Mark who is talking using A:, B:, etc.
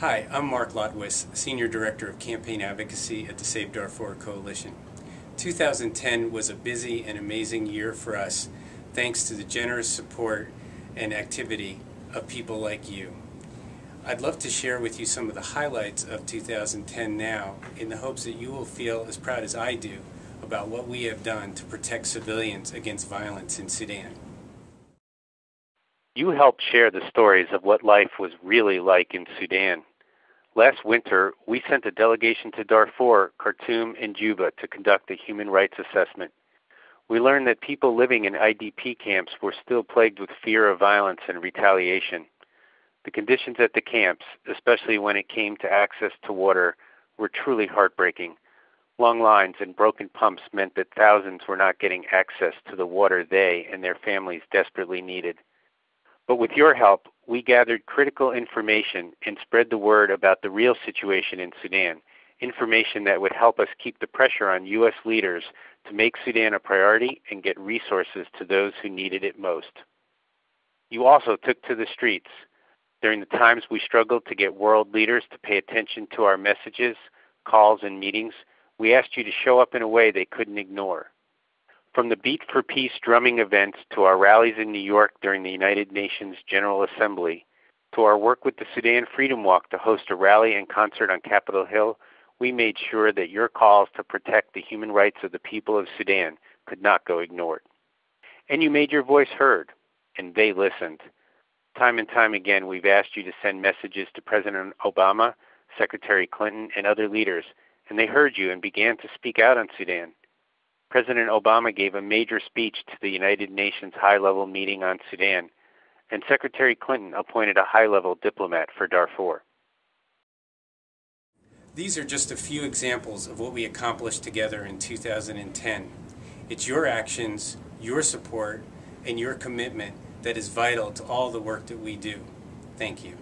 A: Hi, I'm Mark Lotwis, Senior Director of Campaign Advocacy at the Save Darfur Coalition. 2010 was a busy and amazing year for us, thanks to the generous support and activity of people like you. I'd love to share with you some of the highlights of 2010 now, in the hopes that you will feel as proud as I do about what we have done to protect civilians against violence in Sudan.
B: You helped share the stories of what life was really like in Sudan. Last winter, we sent a delegation to Darfur, Khartoum, and Juba to conduct a human rights assessment. We learned that people living in IDP camps were still plagued with fear of violence and retaliation. The conditions at the camps, especially when it came to access to water, were truly heartbreaking. Long lines and broken pumps meant that thousands were not getting access to the water they and their families desperately needed. But with your help, we gathered critical information and spread the word about the real situation in Sudan, information that would help us keep the pressure on U.S. leaders to make Sudan a priority and get resources to those who needed it most. You also took to the streets. During the times we struggled to get world leaders to pay attention to our messages, calls, and meetings, we asked you to show up in a way they couldn't ignore. From the Beat for Peace drumming events to our rallies in New York during the United Nations General Assembly, to our work with the Sudan Freedom Walk to host a rally and concert on Capitol Hill, we made sure that your calls to protect the human rights of the people of Sudan could not go ignored. And you made your voice heard, and they listened. Time and time again, we've asked you to send messages to President Obama, Secretary Clinton, and other leaders, and they heard you and began to speak out on Sudan. President Obama gave a major speech to the United Nations high-level meeting on Sudan, and Secretary Clinton appointed a high-level diplomat for Darfur.
A: These are just a few examples of what we accomplished together in 2010. It's your actions, your support, and your commitment that is vital to all the work that we do. Thank you.